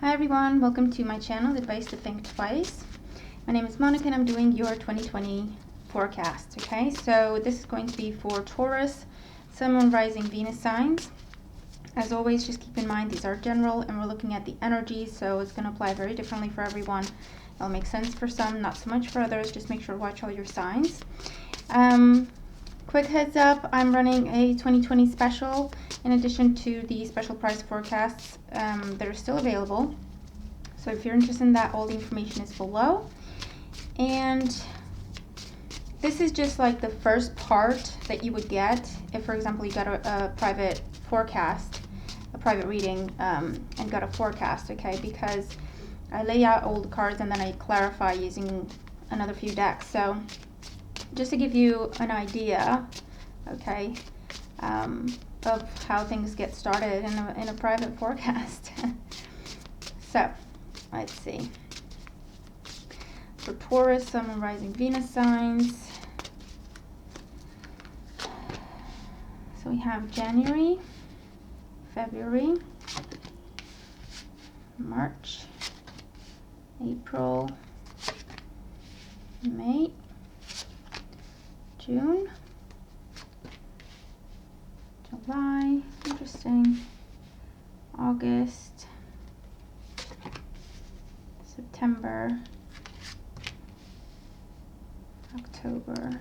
Hi everyone, welcome to my channel, Advice to Think Twice. My name is Monica and I'm doing your 2020 forecast, okay? So this is going to be for Taurus, Sun, Moon, Rising, Venus signs. As always, just keep in mind these are general and we're looking at the energy, so it's going to apply very differently for everyone. It'll make sense for some, not so much for others. Just make sure to watch all your signs. Quick heads up, I'm running a 2020 special in addition to the special price forecasts that are still available. So if you're interested in that, all the information is below. And this is just like the first part that you would get if, for example, you got a private forecast, a private reading, and got a forecast, okay? Because I lay out all the cards and then I clarify using another few decks. So just to give you an idea, okay, of how things get started in a private forecast. So let's see. For Taurus, Sun, Moon, Rising, Venus signs. So we have January, February, March, April, May, June, July, interesting, August, September, October,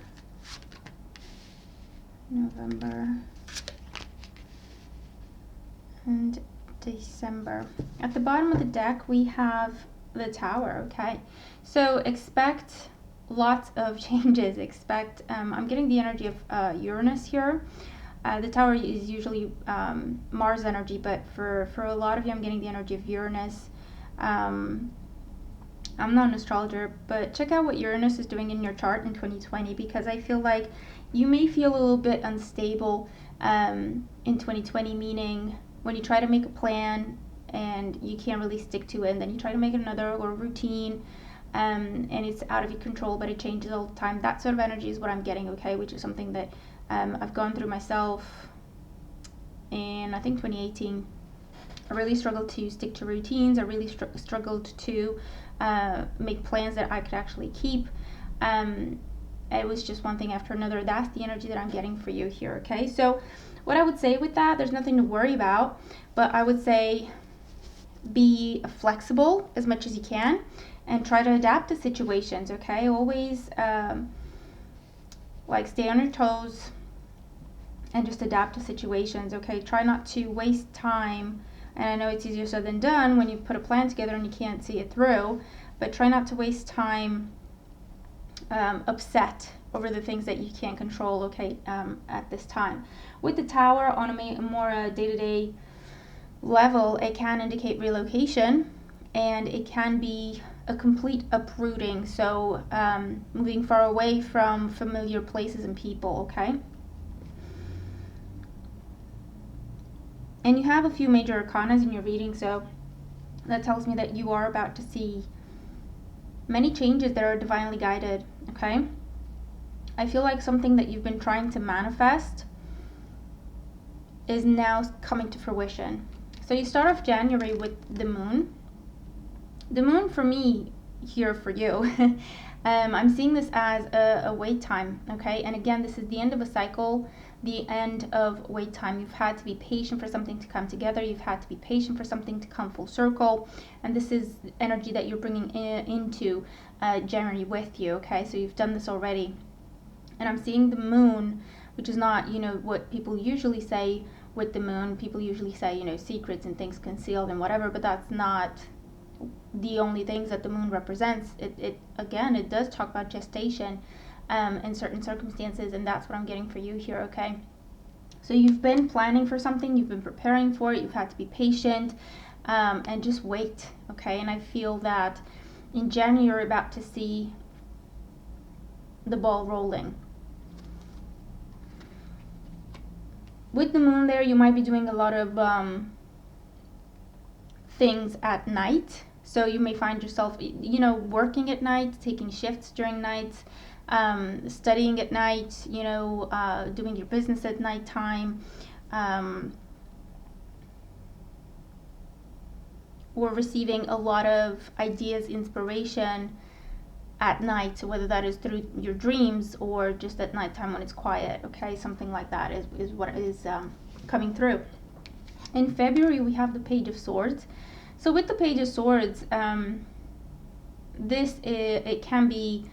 November, and December. At the bottom of the deck we have the Tower, okay? So expect lots of changes. Expect, I'm getting the energy of Uranus here. The Tower is usually Mars energy, but for a lot of you I'm getting the energy of Uranus. I'm not an astrologer, but check out what Uranus is doing in your chart in 2020, because I feel like you may feel a little bit unstable in 2020, meaning when you try to make a plan and you can't really stick to it, and then you try to make another or routine, and it's out of your control, but it changes all the time. That sort of energy is what I'm getting, okay, which is something that I've gone through myself in, I think, 2018. I really struggled to stick to routines. I really struggled to make plans that I could actually keep. It was just one thing after another. That's the energy that I'm getting for you here, okay? So what I would say with that, there's nothing to worry about, but I would say be flexible as much as you can and try to adapt to situations, okay? Always like stay on your toes and just adapt to situations, okay? Try not to waste time. And I know it's easier said than done when you put a plan together and you can't see it through, but try not to waste time upset over the things that you can't control, okay, at this time. With the Tower, on a more day-to-day level, it can indicate relocation, and it can be a complete uprooting, so moving far away from familiar places and people, okay? And you have a few major arcanas in your reading, so that tells me that you are about to see many changes that are divinely guided, okay? I feel like something that you've been trying to manifest is now coming to fruition. So you start off January with the moon. The moon for me here for you, I'm seeing this as a wait time, okay? And again, this is the end of a cycle, the end of wait time. You've had to be patient for something to come together. You've had to be patient for something to come full circle. And this is energy that you're bringing into January with you, okay? So you've done this already. And I'm seeing the moon, which is not, what people usually say with the moon. People usually say, secrets and things concealed and whatever, but that's not the only things that the moon represents. It again, it does talk about gestation in certain circumstances, and that's what I'm getting for you here, okay? So you've been planning for something, you've been preparing for it, you've had to be patient, and just wait, okay? And I feel that in January you're about to see the ball rolling. With the moon there, you might be doing a lot of things at night. So you may find yourself, working at night, taking shifts during nights, studying at night, doing your business at nighttime, or receiving a lot of ideas, inspiration at night, so whether that is through your dreams or just at nighttime when it's quiet, okay? Something like that is what is coming through. In February, we have the Page of Swords. So with the Page of Swords, it can be,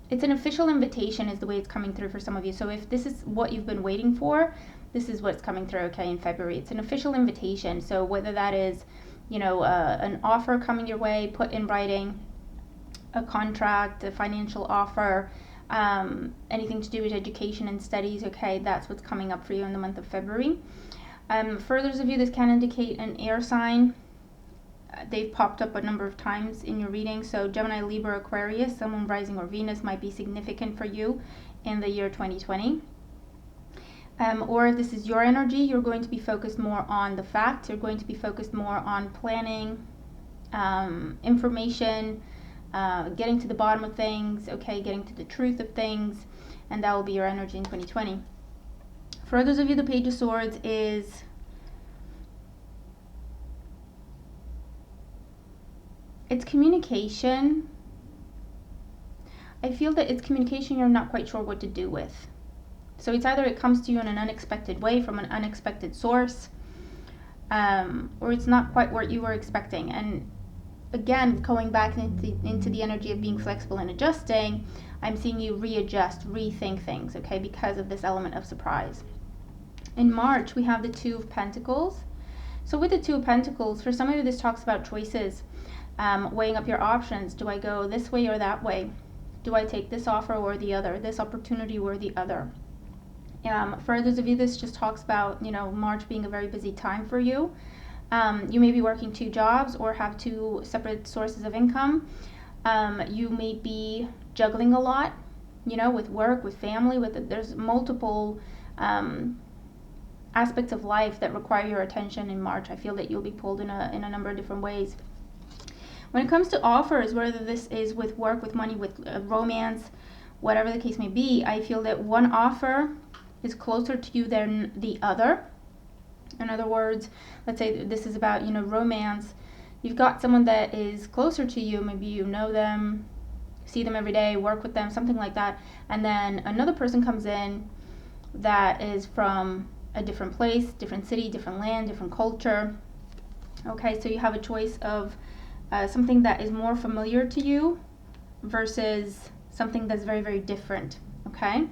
it's an official invitation is the way it's coming through for some of you. So if this is what you've been waiting for, this is what's coming through, okay, in February. It's an official invitation. So whether that is, an offer coming your way, put in writing, a contract, a financial offer, anything to do with education and studies, okay, that's what's coming up for you in the month of February. For those of you, this can indicate an air sign. They've popped up a number of times in your reading. So Gemini, Libra, Aquarius, Sun, Moon, Rising, or Venus might be significant for you in the year 2020. Or if this is your energy, you're going to be focused more on the facts. You're going to be focused more on planning, information, getting to the bottom of things, okay, getting to the truth of things, and that will be your energy in 2020. For others of you, the Page of Swords is it's communication. I feel that it's communication you're not quite sure what to do with. So it's either it comes to you in an unexpected way from an unexpected source, or it's not quite what you were expecting. And again, going back into the energy of being flexible and adjusting, I'm seeing you readjust, rethink things, okay, because of this element of surprise. In March, we have the Two of Pentacles. So with the Two of Pentacles, for some of you, this talks about choices, weighing up your options. Do I go this way or that way? Do I take this offer or the other, this opportunity or the other? For those of you, this just talks about, March being a very busy time for you. You may be working 2 jobs or have 2 separate sources of income. You may be juggling a lot, with work, with family, there's multiple aspects of life that require your attention in March. I feel that you'll be pulled in a number of different ways. When it comes to offers, whether this is with work, with money, with romance, whatever the case may be, I feel that one offer is closer to you than the other. In other words, let's say this is about, romance. You've got someone that is closer to you, maybe you know them, see them every day, work with them, something like that. And then another person comes in that is from a different place, different city, different land, different culture. Okay, so you have a choice of something that is more familiar to you versus something that's very, very different, okay?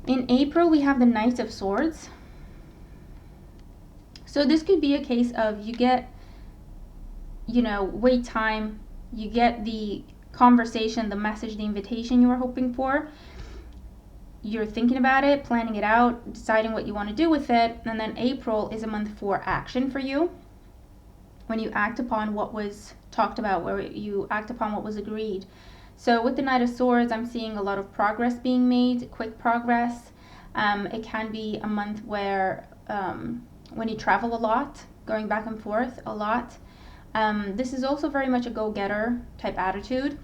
In April, we have the Knight of Swords. So this could be a case of you get, wait time, you get the conversation, the message, the invitation you were hoping for. You're thinking about it, planning it out, deciding what you want to do with it, and then April is a month for action for you. When you act upon what was talked about, where you act upon what was agreed. So with the Knight of Swords, I'm seeing a lot of progress being made, quick progress. It can be a month where when you travel a lot, going back and forth a lot. This is also very much a go-getter type attitude.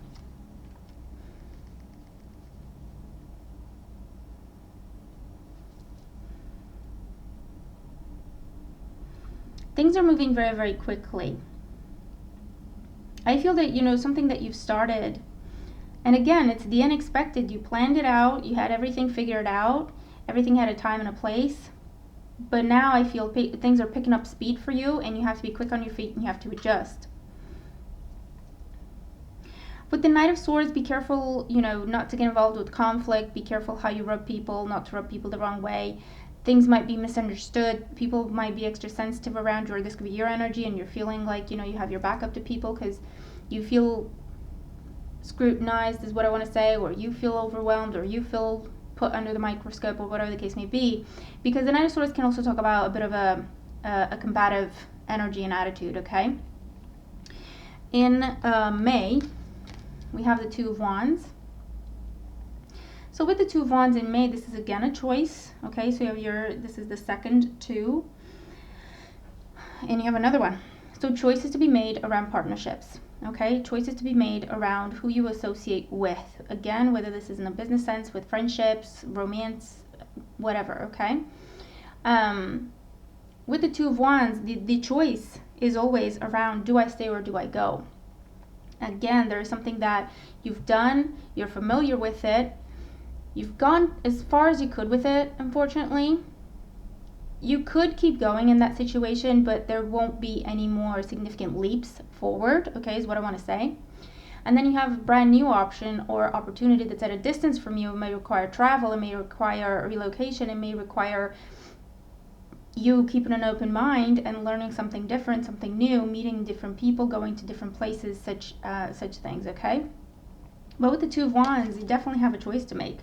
Things are moving very, very quickly. I feel that, something that you've started, and again, it's the unexpected. You planned it out, you had everything figured out, everything had a time and a place, but now I feel things are picking up speed for you, and you have to be quick on your feet and you have to adjust. With the Knight of Swords, be careful, not to get involved with conflict. Be careful how you rub people, not to rub people the wrong way. Things might be misunderstood. People might be extra sensitive around you, or this could be your energy and you're feeling like, you have your back up to people because you feel scrutinized is what I want to say, or you feel overwhelmed, or you feel put under the microscope, or whatever the case may be. Because the Knight of Swords can also talk about a bit of a combative energy and attitude, okay? In May, we have the Two of Wands. So with the Two of Wands in May, this is again a choice, okay? So you have this is the second two, and you have another one. So choices to be made around partnerships, okay? Choices to be made around who you associate with. Again, whether this is in a business sense, with friendships, romance, whatever, okay? with the Two of Wands, the choice is always around, do I stay or do I go? Again, there is something that you've done, you're familiar with it, you've gone as far as you could with it, unfortunately. You could keep going in that situation, but there won't be any more significant leaps forward, okay, is what I want to say. And then you have a brand new option or opportunity that's at a distance from you. It may require travel, it may require relocation, it may require you keeping an open mind and learning something different, something new, meeting different people, going to different places, such things, okay? But with the Two of Wands, you definitely have a choice to make.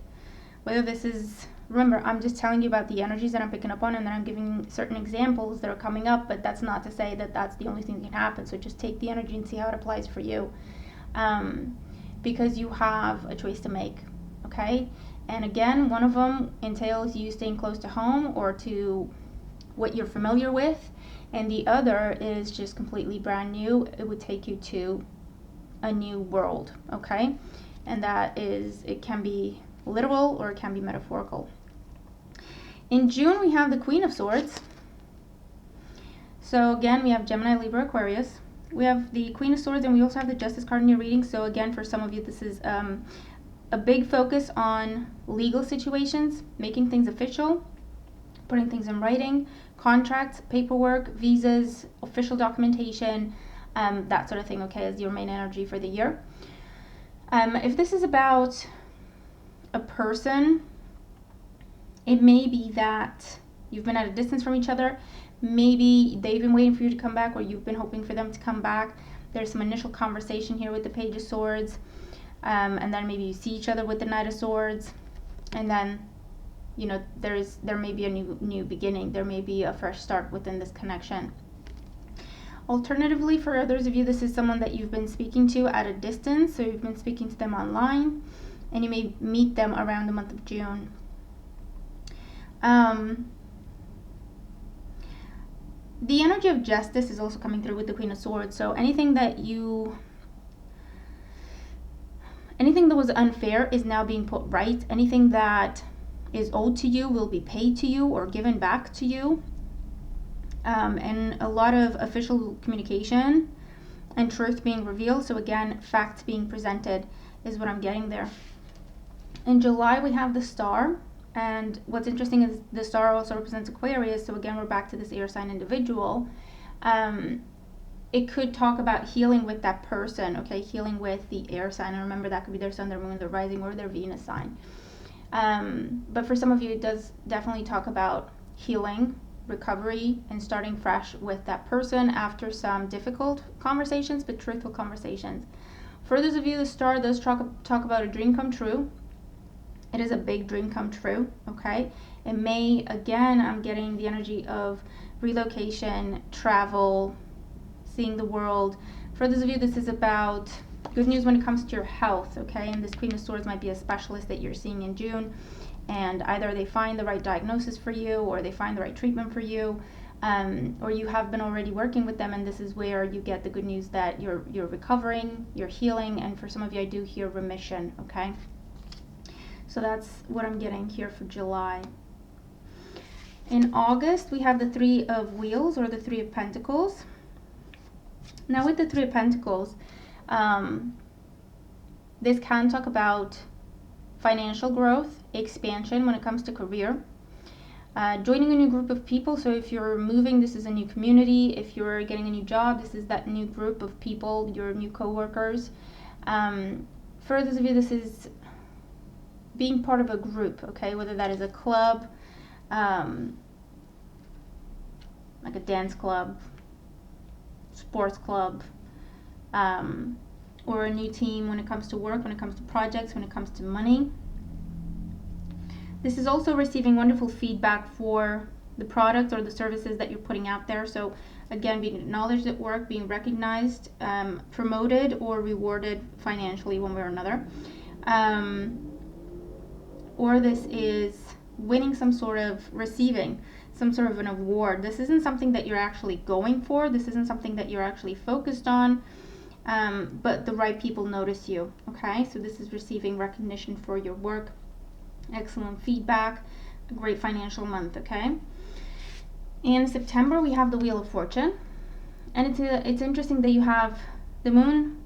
Whether this is, remember, I'm just telling you about the energies that I'm picking up on, and then I'm giving certain examples that are coming up, but that's not to say that that's the only thing that can happen. So just take the energy and see how it applies for you. Because you have a choice to make, okay? And again, one of them entails you staying close to home or to what you're familiar with, and the other is just completely brand new. It would take you to a new world, okay? And that is, it can be literal or it can be metaphorical. In June, we have the Queen of Swords. So again, we have Gemini, Libra, Aquarius. We have the Queen of Swords, and we also have the Justice card in your reading. So again, for some of you, this is a big focus on legal situations, making things official, putting things in writing, contracts, paperwork, visas, official documentation, that sort of thing, okay, as your main energy for the year. If this is about a person, it may be that you've been at a distance from each other. Maybe they've been waiting for you to come back, or you've been hoping for them to come back. There's some initial conversation here with the Page of Swords, and then maybe you see each other with the Knight of Swords, and then, you know, there may be a new beginning. There may be a fresh start within this connection. Alternatively, for others of you, this is someone that you've been speaking to at a distance, so you've been speaking to them online, and you may meet them around the month of June. The energy of justice is also coming through with the Queen of Swords. So anything that was unfair is now being put right. Anything that is owed to you will be paid to you or given back to you. And a lot of official communication and truth being revealed. So again, facts being presented is what I'm getting there. In July, we have the Star. And what's interesting is the Star also represents Aquarius. So again, we're back to this air sign individual. It could talk about healing with that person, okay? Healing with the air sign. And remember, that could be their sun, their moon, their rising, or their Venus sign. But for some of you, it does definitely talk about healing, recovery, and starting fresh with that person after some difficult conversations, but truthful conversations. For those of you, the Star does talk about a dream come true. It is a big dream come true, okay? It may, again, I'm getting the energy of relocation, travel, seeing the world. For those of you, this is about good news when it comes to your health, okay? And this Queen of Swords might be a specialist that you're seeing in June, and either they find the right diagnosis for you, or they find the right treatment for you, or you have been already working with them, and this is where you get the good news that you're recovering, you're healing, and for some of you, I do hear remission, okay? So that's what I'm getting here for July. In August, we have the Three of Wheels, or the Three of Pentacles. Now with the Three of Pentacles, this can talk about financial growth, expansion when it comes to career, joining a new group of people. So if you're moving, this is a new community. If you're getting a new job, this is that new group of people, your new co-workers. For those of you, this is being part of a group, okay? Whether that is a club, like a dance club, sports club, or a new team when it comes to work, when it comes to projects, when it comes to money. This is also receiving wonderful feedback for the product or the services that you're putting out there. So again, being acknowledged at work, being recognized, promoted, or rewarded financially one way or another. Or this is winning some sort of, receiving some sort of an award. This isn't something that you're actually going for. This isn't something that you're actually focused on, but the right people notice you, okay? So this is receiving recognition for your work, excellent feedback, a great financial month, okay? In September, we have the Wheel of Fortune. And it's interesting that you have the moon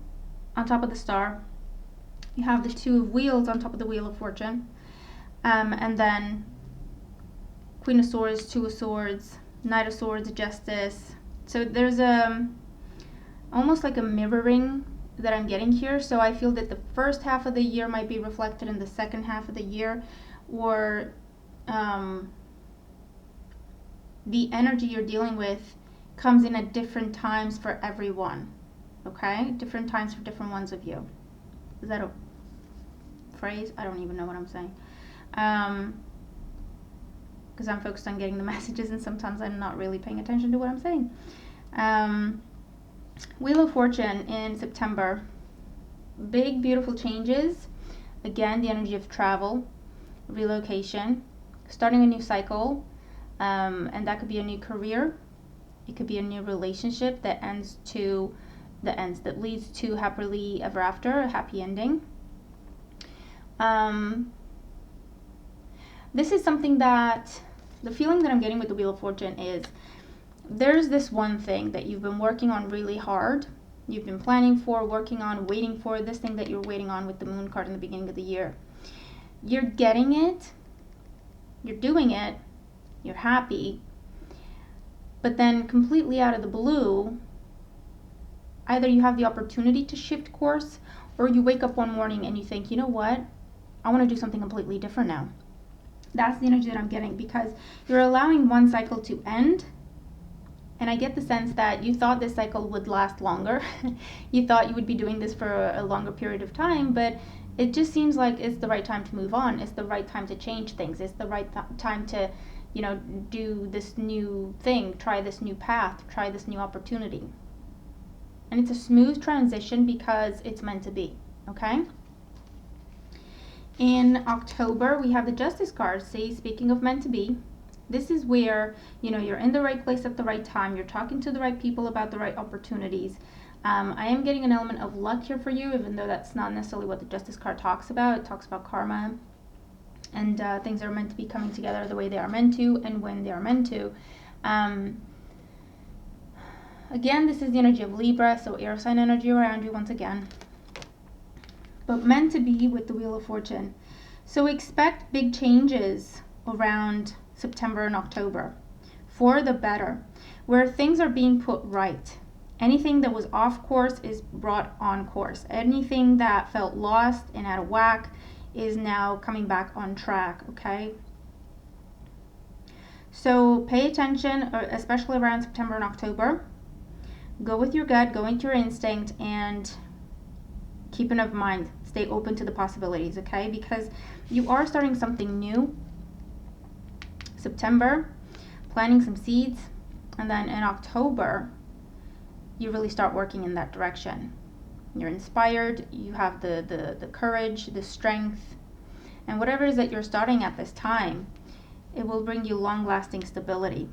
on top of the star. You have the two of wheels on top of the Wheel of Fortune. And then Queen of Swords, Two of Swords, Knight of Swords, Justice. So there's almost like a mirroring that I'm getting here. So I feel that the first half of the year might be reflected in the second half of the year, or the energy you're dealing with comes in at different times for everyone. Okay? Different times for different ones of you. Is that a phrase? I don't even know what I'm saying. Because I'm focused on getting the messages and sometimes I'm not really paying attention to what I'm saying. Wheel of Fortune in September. Big, beautiful changes. Again, the energy of travel, relocation, starting a new cycle, and that could be a new career. It could be a new relationship that leads to happily ever after, a happy ending. This is something that the feeling that I'm getting with the Wheel of Fortune is there's this one thing that you've been working on really hard. You've been planning for, working on, waiting for, this thing that you're waiting on with the moon card in the beginning of the year. You're getting it. You're doing it. You're happy. But then completely out of the blue, either you have the opportunity to shift course, or you wake up one morning and you think, you know what? I want to do something completely different now. That's the energy that I'm getting, because you're allowing one cycle to end. And I get the sense that you thought this cycle would last longer. You thought you would be doing this for a longer period of time, but it just seems like it's the right time to move on. It's the right time to change things. It's the right time to, do this new thing, try this new path, try this new opportunity. And it's a smooth transition because it's meant to be, okay? In October, we have the Justice card. See, speaking of meant to be, this is where, you're in the right place at the right time. You're talking to the right people about the right opportunities. I am getting an element of luck here for you, even though that's not necessarily what the Justice card talks about. It talks about karma and things that are meant to be coming together the way they are meant to and when they are meant to. Again, this is the energy of Libra, so air sign energy around you once again. But meant to be with the Wheel of Fortune. So expect big changes around September and October for the better, where things are being put right. Anything that was off course is brought on course. Anything that felt lost and out of whack is now coming back on track, okay? So pay attention, especially around September and October. Go with your gut, go into your instinct, and keep an open mind. Stay open to the possibilities, okay? Because you are starting something new. September, planting some seeds, and then in October, you really start working in that direction. You're inspired, you have the courage, the strength, and whatever it is that you're starting at this time, it will bring you long-lasting stability,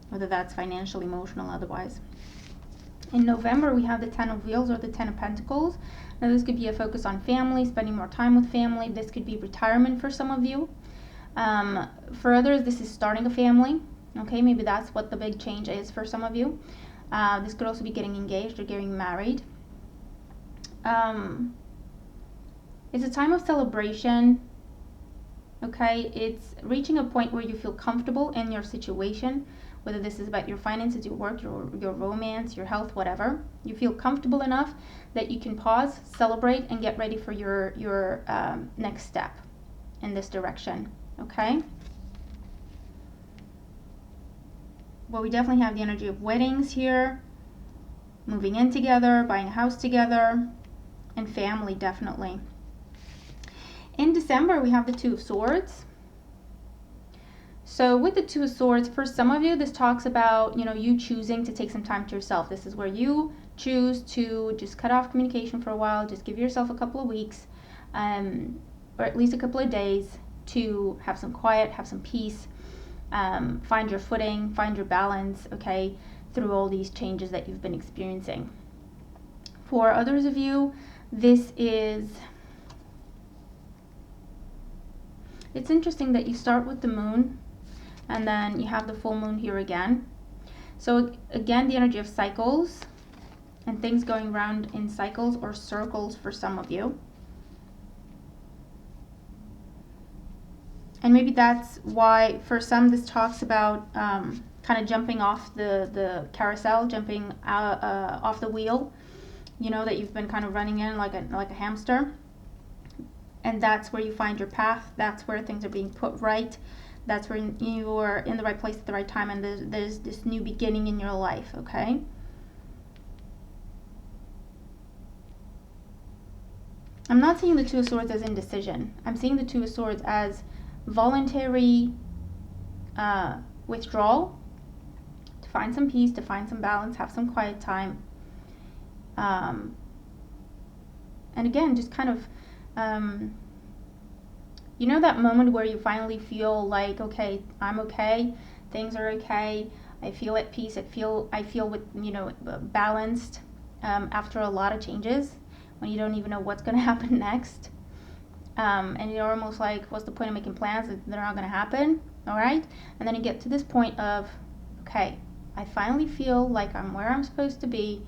whether that's financial, emotional, otherwise. In November, we have the Ten of Wheels or the Ten of Pentacles. Now, this could be a focus on family, spending more time with family. This could be retirement for some of you. For others, this is starting a family. Okay, maybe that's what the big change is for some of you. This could also be getting engaged or getting married. It's a time of celebration. Okay, it's reaching a point where you feel comfortable in your situation, whether this is about your finances, your work, your romance, your health, whatever. You feel comfortable enough that you can pause, celebrate, and get ready for your next step in this direction. Okay. Well, we definitely have the energy of weddings here, moving in together, buying a house together, and family, definitely. In December, we have the Two of Swords. So with the Two of Swords, for some of you, this talks about, you choosing to take some time to yourself. This is where you choose to just cut off communication for a while, just give yourself a couple of weeks, or at least a couple of days to have some quiet, have some peace, find your footing, find your balance, okay, through all these changes that you've been experiencing. For others of you, it's interesting that you start with the moon and then you have the full moon here again. So again, the energy of cycles and things going around in cycles or circles for some of you. And maybe that's why for some this talks about kind of jumping off the carousel, jumping off the wheel, you know, that you've been kind of running in like a hamster. And that's where you find your path. That's where things are being put right. That's where you are in the right place at the right time, and there's this new beginning in your life, okay? I'm not seeing the Two of Swords as indecision. I'm seeing the Two of Swords as voluntary withdrawal, to find some peace, to find some balance, have some quiet time. And again, just kind of, you know, that moment where you finally feel like, okay, I'm okay, things are okay, I feel at peace, I feel with, you know, balanced after a lot of changes, when you don't even know what's going to happen next. And you're almost like, what's the point of making plans if they're not going to happen? All right. And then you get to this point of, okay, I finally feel like I'm where I'm supposed to be,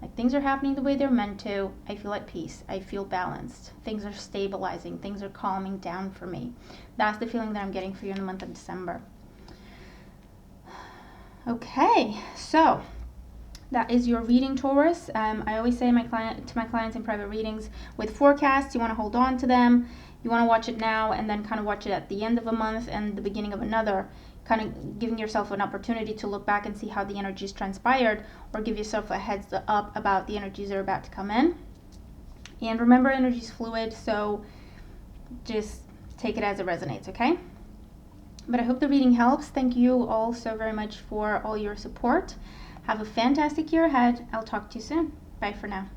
like things are happening the way they're meant to. I feel at peace. I feel balanced. Things are stabilizing. Things are calming down for me. That's the feeling that I'm getting for you in the month of December. Okay, so that is your reading, Taurus. I always say to my clients in private readings with forecasts, you want to hold on to them. You want to watch it now and then kind of watch it at the end of a month and the beginning of another, kind of giving yourself an opportunity to look back and see how the energies transpired, or give yourself a heads up about the energies that are about to come in. And remember, energy is fluid, so just take it as it resonates, okay? But I hope the reading helps. Thank you all so very much for all your support. Have a fantastic year ahead. I'll talk to you soon. Bye for now.